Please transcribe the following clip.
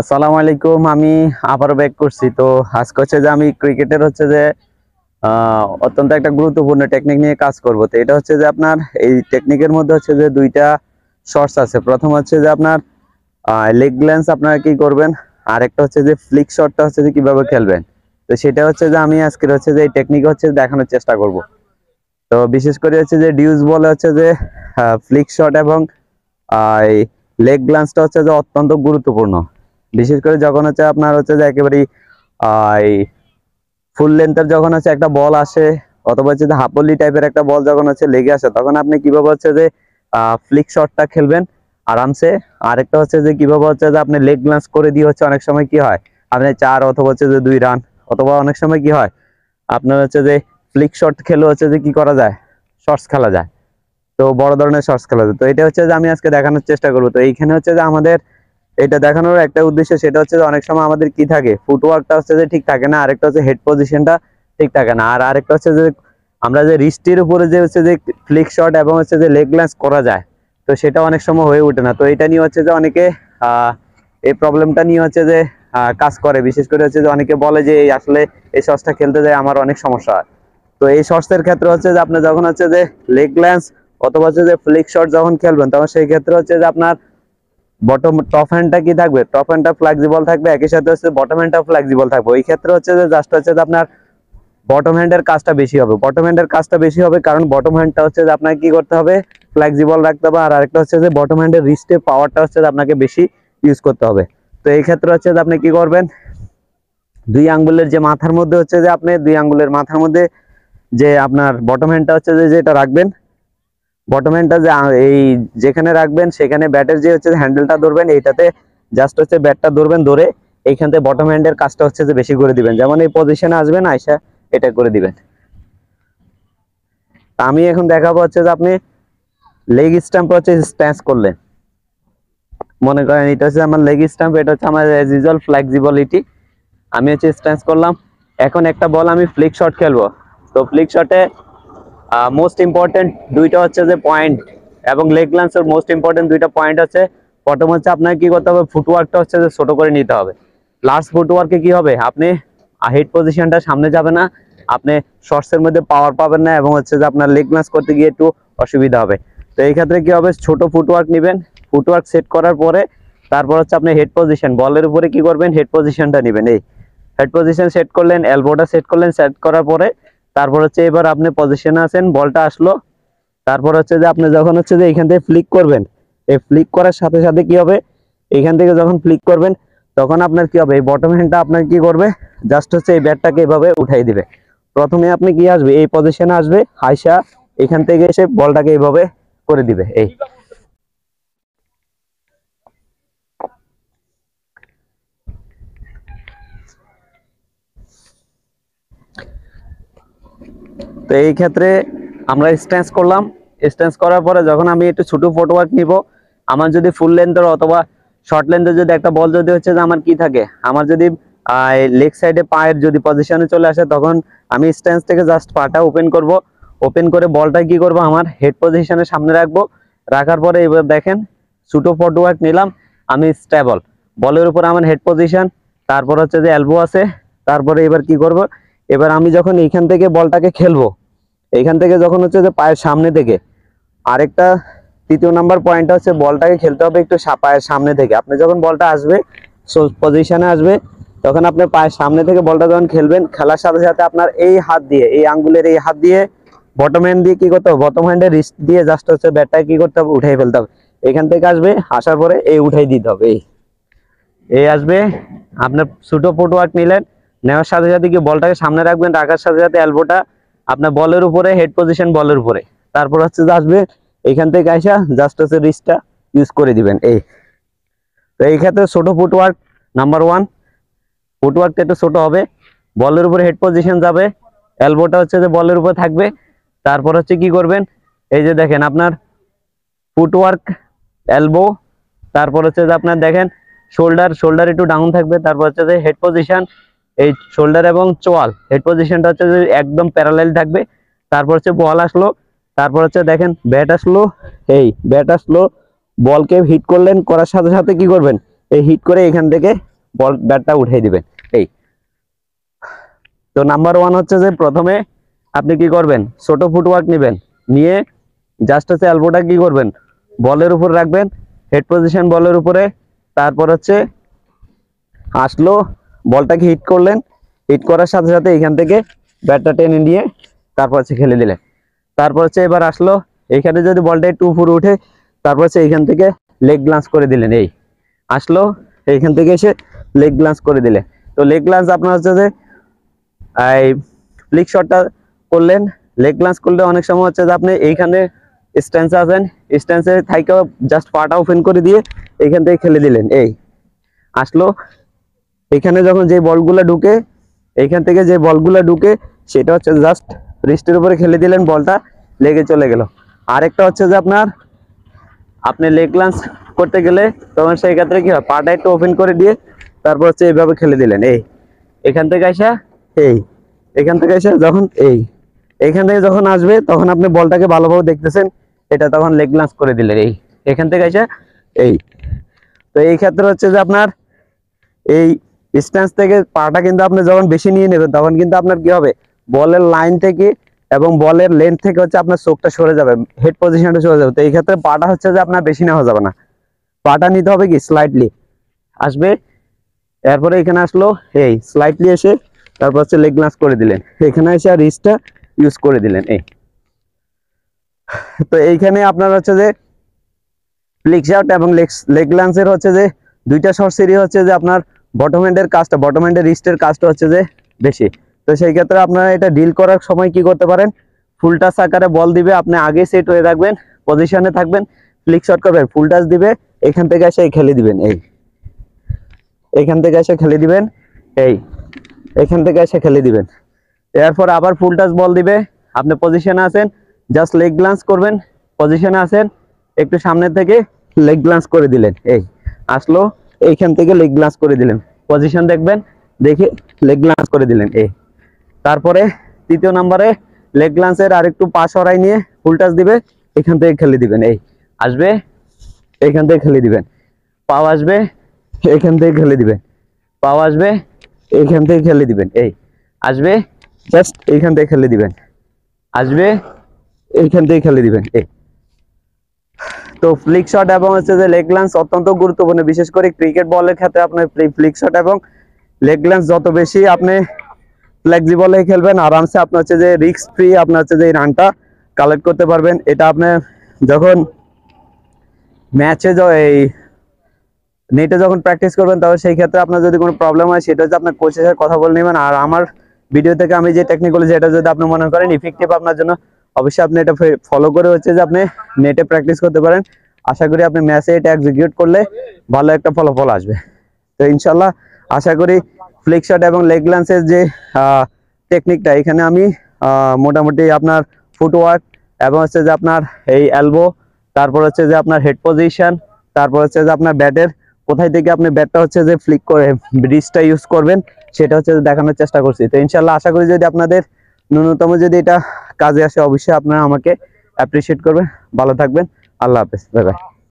আসসালামু আলাইকুম। আমি আবারও ব্যাক করছি। তো আজকে হচ্ছে যে আমি ক্রিকেটের হচ্ছে যে অত্যন্ত একটা গুরুত্বপূর্ণ টেকনিক নিয়ে কাজ করব। তো এটা হচ্ছে যে আপনার এই টেকনিকের মধ্যে হচ্ছে যে দুইটা শর্টস আছে। প্রথম হচ্ছে যে আপনার লেগ গ্ল্যান্স আপনারা কি করবেন, আর একটা হচ্ছে যে ফ্লিক শটটা হচ্ছে যে কিভাবে খেলবেন। তো সেটা হচ্ছে যে আমি আজকের হচ্ছে যে এই টেকনিক হচ্ছে দেখানোর চেষ্টা করব। তো বিশেষ করে হচ্ছে যে ডিউস বলে হচ্ছে যে ফ্লিক শট এবং এই লেগ গ্ল্যান্সটা হচ্ছে যে অত্যন্ত গুরুত্বপূর্ণ। বিশেষ করে যখন হচ্ছে আপনার হচ্ছে যে একেবারেই এই ফুল লেন্থের যখন হচ্ছে একটা বল আসে, অথবা হচ্ছে যে হাফলি টাইপের একটা বল যখন হচ্ছে লেগে আসে, তখন আপনি কিভাবে হচ্ছে যে ফ্লিক শটটা খেলবেন আরামসে। আরেকটা হচ্ছে যে কিভাবে হচ্ছে যে আপনি লেগ গ্লান্স করে দিয়ে হচ্ছে অনেক সময় কি হয় আপনি 4 অথবা হচ্ছে যে 2 রান, অথবা অনেক সময় কি হয় আপনার হচ্ছে যে ফ্লিক শট খেলে হচ্ছে যে কি করা যায়, শর্টস খেলা যায়। তো বড় ধরনের শর্টস খেলা যায়। তো এটা হচ্ছে যে আমি আজকে দেখানোর চেষ্টা করবো। তো এইখানে হচ্ছে যে আমাদের এটা দেখানোর একটা উদ্দেশ্য, সেটা হচ্ছে যে অনেক সময় আমাদের কি থাকে, ফুটওয়ার্কটা হচ্ছে যে ঠিক থাকে না, আরেকটা হচ্ছে হেড পজিশনটা ঠিক থাকে না, আর আরেকটা হচ্ছে যে আমরা যে রিস্টের উপরে যে হচ্ছে যে ফ্লিক শট এবং হচ্ছে যে লেগ ল্যান্স করা যায়, তো সেটা অনেক সময় হয়ে ওঠে না। তো এটা নিয়ে হচ্ছে যে অনেকে এই প্রবলেমটা নিয়ে হচ্ছে যে কাজ করে। বিশেষ করে হচ্ছে যে অনেকে বলে যে এই আসলে এই শটসটা খেলতে যায় আমার অনেক সমস্যা হয়। তো এই শর্টসের ক্ষেত্রে হচ্ছে যে আপনি যখন হচ্ছে যে লেগ ল্যান্স অথবা হচ্ছে যে ফ্লিক শট যখন খেলবেন, তখন সেই ক্ষেত্রে হচ্ছে যে আপনার বটম টপ হ্যান্ডটা কি থাকবে, টপ হ্যান্ডটা ফ্লেক্সিবল থাকবে, একই সাথে হচ্ছে বটম হ্যান্ডটা ফ্লেক্সিবল থাকবে। ওই ক্ষেত্রে হচ্ছে যে জাস্ট হচ্ছে যে আপনার বটম হ্যান্ডের কাজটা বেশি হবে। বটম হ্যান্ডের কাজটা বেশি হবে কারণ বটম হ্যান্ডটা হচ্ছে যে আপনাকে কি করতে হবে, ফ্লেক্সিবল রাখতে হবে। আর আরেকটা হচ্ছে যে বটম হ্যান্ডের রিস্টের পাওয়ারটা হচ্ছে যে আপনাকে বেশি ইউজ করতে হবে। তো এই ক্ষেত্রে হচ্ছে যে আপনি কি করবেন, দুই আঙ্গুলের যে মাথার মধ্যে হচ্ছে যে আপনি দুই আঙ্গুলের মাথার মধ্যে যে আপনার বটম হ্যান্ডটা হচ্ছে যে যেটা রাখবেন, বটম হ্যান্ডটা যে এই যেখানে রাখবেন সেখানে ব্যাটের যে হচ্ছে হ্যান্ডেলটা ধরবেন, এইটাতে জাস্ট হচ্ছে ব্যাটটা ধরবেন, ধরে এইখান থেকে বটম হ্যান্ডের কাজটা হচ্ছে যে বেশি করে দিবেন। যেমন এই পজিশনে আসবেন, আইসা এটা করে দিবেন। তা আমি এখন দেখাবো হচ্ছে যে আপনি লেগ স্ট্যাম্প হচ্ছে স্ট্যান্স করলেন, মনে করেন এটা হচ্ছে আমার লেগ স্ট্যাম্প, এটা হচ্ছে আমার এজ ইউজুয়াল ফ্লেক্সিবিলিটি। আমি হচ্ছে স্ট্যান্স করলাম। এখন একটা বল আমি ফ্লিক শট খেলবো। তো ফ্লিক শটে মোস্ট ইম্পর্টেন্ট দুইটা হচ্ছে যে পয়েন্ট, এবং লেগ লান্সের মোস্ট ইম্পর্টেন্ট দুইটা পয়েন্ট হচ্ছে, প্রথম হচ্ছে আপনাকে কি করতে হবে, ফুটওয়ার্কটা হচ্ছে যে ছোট করে নিতে হবে। লাস্ট ফুটওয়ার্কে কি হবে, আপনি হেড পজিশনটা সামনে যাবে না, আপনি শর্টসের মধ্যে পাওয়ার পাবেন না, এবং হচ্ছে যে আপনার লেগ লান্স করতে গিয়ে একটু অসুবিধা হবে। তো এই ক্ষেত্রে কি হবে, ছোট ফুটওয়ার্ক নেবেন। ফুটওয়ার্ক সেট করার পরে তারপর হচ্ছে আপনি হেড পজিশন, বলের উপরে কি করবেন, হেড পজিশনটা নেবেন। এই হেড পজিশন সেট করলেন, এলবোটা সেট করলেন, সেট করার পরে তারপর হচ্ছে এবার আপনি পজিশনে আছেন, বলটা আসলো, তারপর হচ্ছে যে আপনি যখন হচ্ছে যে এখান থেকে ফ্লিক করবেন, এই ফ্লিক করার সাথে সাথে কি হবে, এখান থেকে যখন ফ্লিক করবেন তখন আপনার কি হবে, এই বটম হ্যান্ডটা আপনার কি করবে, জাস্ট হচ্ছে এই ব্যাটটাকে এভাবে উঠাই দিবে। প্রথমে আপনি কি আসবে, এই পজিশনে আসবে, আইসা এখান থেকে এসে বলটাকে এইভাবে করে দিবে। এই তো এই ক্ষেত্রে আমরা স্ট্যান্স করলাম। স্ট্যান্স করার পরে যখন আমি একটু ছোট ফুটওয়ার্ক নিব, আমার যদি ফুল লেন্থের অথবা শর্ট লেন্থের যদি একটা বল যদি হচ্ছে যে আমার কি থাকে, আমার যদি লেগ সাইডে পায়ের যদি পজিশনে চলে আসে, তখন আমি স্ট্যান্স থেকে জাস্ট পাটা ওপেন করব। ওপেন করে বলটা কি করব, আমার হেড পজিশনের সামনে রাখবো। রাখার পরে এবার দেখেন ছোট ফুটওয়ার্ক নিলাম, আমি স্টেবল, বলের উপর আমার হেড পজিশন, তারপর হচ্ছে যে এলবো আছে। তারপরে এবার কি করব, এবার আমি যখন এইখান থেকে বলটাকে খেলবো, এইখান থেকে যখন হচ্ছে যে পায়ের সামনে থেকে, আরেকটা তৃতীয় নাম্বার পয়েন্টটা হচ্ছে বলটাকে খেলতে হবে একটু পায়ের সামনে থেকে। আপনি যখন বলটা আসবে, পজিশনে আসবে, তখন আপনি পায়ের সামনে থেকে বলটা যখন খেলবেন, খেলার সাথে সাথে আপনার এই হাত দিয়ে, এই আঙ্গুলের এই হাত দিয়ে বটম হ্যান্ড দিয়ে কি করতে হবে, বটম হ্যান্ডের রিস্ট দিয়ে জাস্ট হচ্ছে ব্যাটটাকে কি করতে হবে, উঠাই ফেলতে হবে। এখান থেকে আসবে, আসার পরে এই উঠাই দিতে হবে। এই আসবে, আপনার ছোট ফুটওয়ার্ক নিলেন, নেওয়ার সাথে সাথে কি বলটাকে সামনে রাখবেন, রাখার সাথে সাথে এলবোটা আপনার বলের উপরে, হেড পজিশন বলের উপরে। তারপর হচ্ছে যে আসবে এইখান থেকে আইসা জাস্ট হচ্ছে রিস্টটা ইউজ করে দিবেন। এই তো এই ক্ষেত্রে ছোট ফুটওয়ার্ক নাম্বার ওয়ান, ফুটওয়ার্কটা একটু ছোট হবে, বলের উপরে হেড পজিশন যাবে, এলবোটা হচ্ছে যে বলের উপরে থাকবে। তারপর হচ্ছে কি করবেন, এই যে দেখেন আপনার ফুটওয়ার্ক, এলবো, তারপর হচ্ছে যে আপনার দেখেন শোল্ডার, শোল্ডার একটু ডাউন থাকবে। তারপর হচ্ছে যে হেড পজিশন, এই শোল্ডার এবং চোয়াল, হেড পজিশনটা হচ্ছে যে একদম প্যারালাল থাকবে। তারপর হচ্ছে বল আসলো, তারপর হচ্ছে দেখেন ব্যাট আসলো, এই ব্যাট আসলো, বলকে হিট করলেন, করার সাথে সাথে কি করবেন, এই হিট করে এখান থেকে বল ব্যাটটা উঠিয়ে দিবেন। এই তো নাম্বার 1 হচ্ছে যে প্রথমে আপনি কি করবেন, ছোট ফুটওয়ার্ক নেবেন, নিয়ে জাস্ট হচ্ছে এলবোটা কি করবেন, বলের উপর রাখবেন, হেড পজিশন বলের উপরে। তারপর হচ্ছে আসলো, বলটাকে হিট করলেন, হিট করার সাথে সাথে এখান থেকে ব্যাটটা টেনে নিয়ে তারপর হচ্ছে খেলে দিলেন। তারপর হচ্ছে এবার আসলো, এখানে যদি বলটা একটু উপরে উঠে তারপর হচ্ছে এইখান থেকে লেগ গ্লান্স করে দিলেন। এই আসলো, এইখান থেকে এসে লেগ গ্লান্স করে দিলে। তো লেগ গ্লান্স আপনার হচ্ছে যে এই ফ্লিক শটটা করলেন, লেগ গ্লান্স করলে অনেক সময় হচ্ছে যে আপনি এইখানে স্ট্যান্সে আছেন, স্ট্যান্সে থাইকা জাস্ট পাটা ওপেন করে দিয়ে এইখান থেকে খেলে দিলেন। এই আসলো, এখানে যখন যে বলগুলো ঢুকে, এইখান থেকে যে বলগুলো ঢুকে সেটা হচ্ছে জাস্ট রিস্টের উপরে খেলে দিলেন, বলটা লেগে চলে গেল। আরেকটা হচ্ছে যে আপনি লেগ লাঞ্চ করতে গেলে তখন সেই ক্ষেত্রে কি হয়, পাটা একটু ওপেন করে দিয়ে তারপর হচ্ছে এইভাবে খেলে দিলেন। এই এখান থেকে আসা, এই এখান থেকে এসে যখন এইখান থেকে যখন আসবে তখন আপনি বলটাকে ভালোভাবে দেখতেছেন, এটা তখন লেগ লাঞ্চ করে দিলেন। এই এখান থেকে আসা, এই তো এই ক্ষেত্রে হচ্ছে যে আপনার এই ডিস্টেন্স থেকে পাটা কিন্তু আপনি যখন বেশি নিয়ে নেবেন তখন কিন্তু আপনার কি হবে, বলের লাইন থেকে এবং বলের লেন্থ থেকে হচ্ছে আপনার চোখটা সরে যাবে, হেড পজিশনটা সরে যাবে। তো এই ক্ষেত্রে পাটা হচ্ছে যে আপনার বেশি নেওয়া যাবে না, পাটা নিতে হবে কি স্লাইডলি আসবে। এরপরে এখানে আসলো, এই স্লাইডলি এসে তারপর হচ্ছে লেগ গ্লান্স করে দিলেন, এখানে এসে আর রিস্টটা ইউজ করে দিলেন। এই তো এইখানে আপনার হচ্ছে যে ফ্লিক শট এবং লেগ গ্লান্সের হচ্ছে যে দুইটা শর্ট সিরি হচ্ছে যে আপনার বটম হ্যান্ডের কাজটা, বটম হ্যান্ডের রিস্টের কাজটা হচ্ছে যে বেশি। তো সেই ক্ষেত্রে আপনারা এটা ডিল করার সময় কি করতে পারেন, ফুল টাচ আকারে বল দিবে, আপনি আগে সেট হয়ে রাখবেন, পজিশনে থাকবেন, ফ্লিক শট করবেন, ফুল টাচ দিবে, এখান থেকে এসে খেলে দিবেন। এই এখান থেকে এসে খেলে দিবেন, এই এখান থেকে এসে খেলে দিবেন। এরপর আবার ফুল টাচ বল দিবে, আপনি পজিশনে আছেন, জাস্ট লেগ গ্লান্স করবেন, পজিশনে আছেন, একটু সামনে থেকে লেগ গ্লান্স করে দিলেন। এই আসলো, এইখান থেকে লেগ গ্লান্স করে দিলেন, পজিশন দেখবেন, দেখে লেগ গ্লান্স করে দিলেন। এই তারপরে তৃতীয় নম্বরে লেগ গ্লান্সের আরেকটু পাশ সরাই নিয়ে ফুল টাচ দিবে, এখান থেকে খেলে দিবেন। এই আসবে, এখান থেকে খেলে দিবেন, পাও আসবে, এখান থেকে খেলে দিবেন, পাও আসবে, এখান থেকে খেলে দিবেন। এই আসবে, জাস্ট এইখান থেকে খেলে দিবেন, আসবে, এইখান থেকে খেলে দিবেন। এই তো ফ্লিক শট এবং হচ্ছে যে লেগ গ্লান্স অত্যন্ত গুরুত্বপূর্ণ, বিশেষ করে ক্রিকেট বলের ক্ষেত্রে আপনার ফ্লিক শট এবং লেগ গ্লান্স যত বেশি আপনি ফ্লেক্সিবল হয়ে খেলবেন, আরামসে আপনার হচ্ছে যে রিস্ক ফ্রি আপনার হচ্ছে যে এই রানটা কালেক্ট করতে পারবেন। এটা আপনি যখন ম্যাচে এই নেটে যখন প্র্যাকটিস করবেন তখন সেই ক্ষেত্রে আপনার যদি কোনো প্রবলেম হয় সেটা হচ্ছে আপনার কোচের সাথে কথা বলে নেবেন। আর আমার ভিডিও থেকে আমি যে টেকনিক বলেছি এটা যদি আপনি মনে করেন ইফেক্টিভ আপনার জন্য, অবশ্যই আপনি এটা ফলো করে হচ্ছে যে আপনি নেটে প্র্যাকটিস করতে পারেন। আশা করি আপনি ম্যাচে এটা এক্সিকিউট করলে ভালো একটা ফলাফল আসবে। তো ইনশাল্লাহ আশা করি ফ্লিক শট এবং লেগ গ্লান্সের যে টেকনিকটা, এখানে আমি মোটামুটি আপনার ফুটওয়ার্ক এবং হচ্ছে যে আপনার এই এলবো, তারপর হচ্ছে যে আপনার হেড পজিশন, তারপর হচ্ছে যে আপনার ব্যাটের কোথায় থেকে আপনি ব্যাটটা হচ্ছে যে ফ্লিক করে রিস্টটা ইউজ করবেন সেটা হচ্ছে দেখানোর চেষ্টা করছি। তো ইনশাল্লাহ আশা করি যদি আপনাদের ন্যূনতম যদি এটা কাজে আসে অবশ্যই আপনারা আমাকে অ্যাপ্রিসিয়েট করবেন। ভালো থাকবেন, আল্লাহ হাফেজ, বাই বাই।